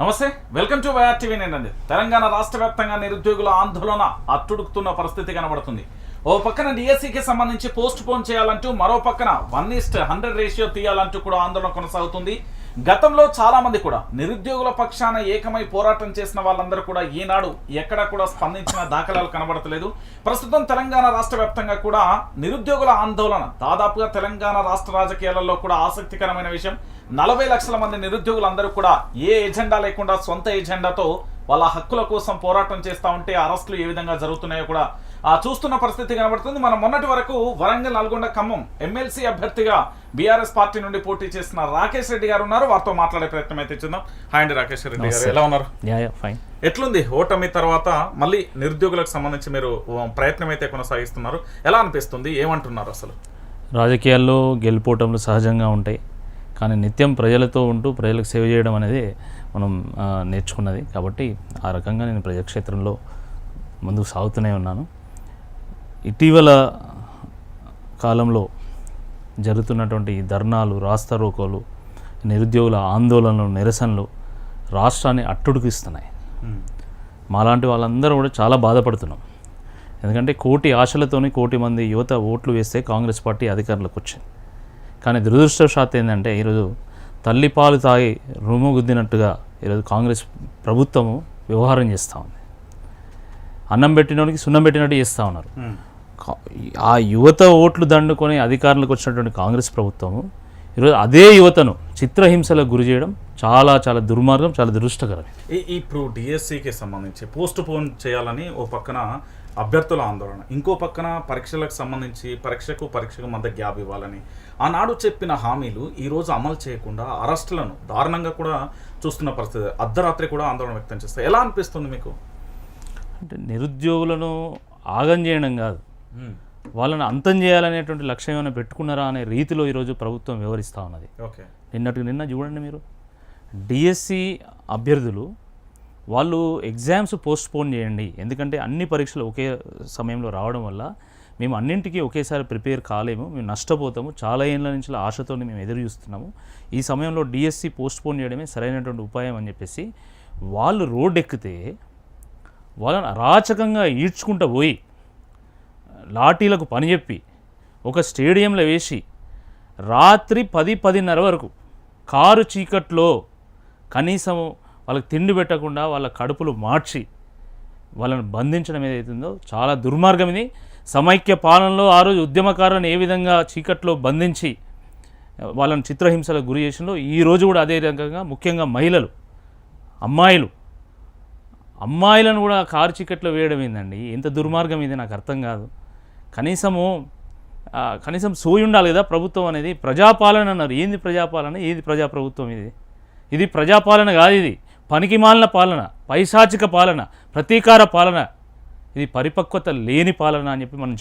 నమస్తే, welcome to YR TV. నేనండి. తెలంగాణ రాష్ట్ర వ్యాప్తంగా నిరుద్యోగుల ఆందోళన అట్టుడుకుతున్న పరిస్థితి కనబడుతుంది. ఓ పక్కన డిఎస్సికి సంబంధించి పోస్ట్ పోన్ చేయాలంటూ, మరో పక్కన 1:100 రేషియో తీయాలంటూ కూడా ఆందోళన కొనసాగుతుంది. గతంలో చాలా మంది కూడా నిరుద్యోగుల పక్షాన ఏకమై పోరాటం చేసిన వాళ్ళందరూ కూడా ఈనాడు ఎక్కడా కూడా స్పందించిన దాఖలాలు కనబడతలేదు. ప్రస్తుతం తెలంగాణ రాష్ట్ర వ్యాప్తంగా కూడా నిరుద్యోగుల ఆందోళన దాదాపుగా తెలంగాణ రాష్ట్ర రాజకీయాలలో కూడా ఆసక్తికరమైన విషయం. 40 లక్షల మంది నిరుద్యోగులందరూ కూడా ఏ ఎజెండా లేకుండా సొంత ఎజెండాతో వాళ్ళ హక్కుల కోసం పోరాటం చేస్తూ ఉంటే అరెస్టులు ఏ విధంగా జరుగుతున్నాయో కూడా చూస్తున్న పరిస్థితి కనబడుతుంది. మనం మొన్నటి వరకు వరంగల్, నల్గొండ, ఖమ్మం ఎమ్మెల్సీ అభ్యర్థిగా బీఆర్ఎస్ పార్టీ నుండి పోటీ చేసిన రాకేష్ రెడ్డి గారు ఉన్నారు. వారితో మాట్లాడే ప్రయత్నం అయితే చేద్దాం. హాయ్ అండి రాకేష్ రెడ్డి గారు, ఎలా ఉన్నారు? ఎట్లుంది ఓటమి తర్వాత మళ్ళీ నిరుద్యోగులకు సంబంధించి మీరు ప్రయత్నం అయితే కొనసాగిస్తున్నారు, ఎలా అనిపిస్తుంది, ఏమంటున్నారు? అసలు రాజకీయాల్లో గెలుపోవటంలో సహజంగా ఉంటాయి, కానీ నిత్యం ప్రజలతో ఉంటూ ప్రజలకు సేవ చేయడం అనేది మనం నేర్చుకున్నది. కాబట్టి ఆ రకంగా నేను ప్రజాక్షేత్రంలో ముందుకు సాగుతూనే ఉన్నాను. ఇటీవల కాలంలో జరుగుతున్నటువంటి ధర్నాలు, రాస్తారోకోలు, నిరుద్యోగుల ఆందోళనలు, నిరసనలు రాష్ట్రాన్ని అట్టుడికిస్తున్నాయి. మాలాంటి వాళ్ళందరూ కూడా చాలా బాధపడుతున్నాం. ఎందుకంటే కోటి ఆశలతోని కోటి మంది యువత ఓట్లు వేస్తే కాంగ్రెస్ పార్టీ అధికారంలోకి వచ్చింది. కానీ దురదృష్టవశాత్తు ఏంటంటే ఈరోజు తల్లిపాలు తాగి రొమ్ము గుద్దినట్టుగా ఈరోజు కాంగ్రెస్ ప్రభుత్వము వ్యవహారం చేస్తూ ఉంది. అన్నం పెట్టినోడికి సున్నం పెట్టినట్టు చేస్తూ ఉన్నారు. ఆ యువత ఓట్లు దండుకొని అధికారంలోకి వచ్చినటువంటి కాంగ్రెస్ ప్రభుత్వము ఈరోజు అదే యువతను చిత్రహింసలకు గురి చేయడం చాలా చాలా దుర్మార్గం, చాలా దురదృష్టకరం. ఇప్పుడు డిఎస్సికి సంబంధించి పోస్ట్ పోన్ చేయాలని ఓ పక్కన అభ్యర్థుల ఆందోళన, ఇంకో పక్కన పరీక్షలకు సంబంధించి పరీక్షకు మధ్య గ్యాప్ ఇవ్వాలని ఆనాడు చెప్పిన హామీలు ఈరోజు అమలు చేయకుండా అరెస్టులను దారుణంగా కూడా చూస్తున్న పరిస్థితి. అర్ధరాత్రి కూడా ఆందోళన వ్యక్తం చేస్తారు. ఎలా అనిపిస్తుంది మీకు? అంటే నిరుద్యోగులను ఆగం చేయడం కాదు, వాళ్ళని అంతం చేయాలనేటువంటి లక్ష్యం ఏమైనా పెట్టుకున్నారా అనే రీతిలో ఈరోజు ప్రభుత్వం వ్యవహరిస్తూ ఉన్నది. ఓకే, నిన్న చూడండి మీరు, డిఎస్సి అభ్యర్థులు వాళ్ళు ఎగ్జామ్స్ పోస్ట్ పోన్ చేయండి, ఎందుకంటే అన్ని పరీక్షలు ఒకే సమయంలో రావడం వల్ల మేము అన్నింటికీ ఒకేసారి ప్రిపేర్ కాలేము, మేము నష్టపోతాము, చాలా ఏళ్ళ నుంచి ఆశతో మేము ఎదురు చూస్తున్నాము, ఈ సమయంలో డిఎస్సి పోస్ట్ పోన్ చేయడమే సరైనటువంటి ఉపాయం అని చెప్పేసి వాళ్ళు రోడ్డు ఎక్కితే వాళ్ళని అరాచకంగా ఈడ్చుకుంటూ పోయి లాఠీలకు పని చెప్పి ఒక స్టేడియంలో వేసి రాత్రి 10-10:30 వరకు కారు చీకట్లో కనీసం వాళ్ళకి తిండి పెట్టకుండా వాళ్ళ కడుపులు మార్చి వాళ్ళని బంధించడం ఏదైతుందో చాలా దుర్మార్గం. ఇది సమైక్య పాలనలో ఆ రోజు ఉద్యమకారులను ఏ విధంగా చీకట్లో బంధించి వాళ్ళని చిత్రహింసలకు గురి చేసిందో ఈరోజు కూడా అదే రకంగా, ముఖ్యంగా మహిళలు, అమ్మాయిలను కూడా కారు చీకట్లో వేయడం ఏందండి? ఎంత దుర్మార్గం ఇది, నాకు అర్థం కాదు. కనీసం సోయి ఉండాలి కదా ప్రభుత్వం అనేది. ప్రజాపాలన అన్నారు, ఏంది ప్రజాపాలన, ఏది ప్రజాప్రభుత్వం? ఇది ప్రజాపాలన కాదు, ఇది పనికిమాలిన పాలన, పైశాచిక పాలన, ప్రతీకార పాలన, ఇది పరిపక్వత లేని పాలన అని చెప్పి మనం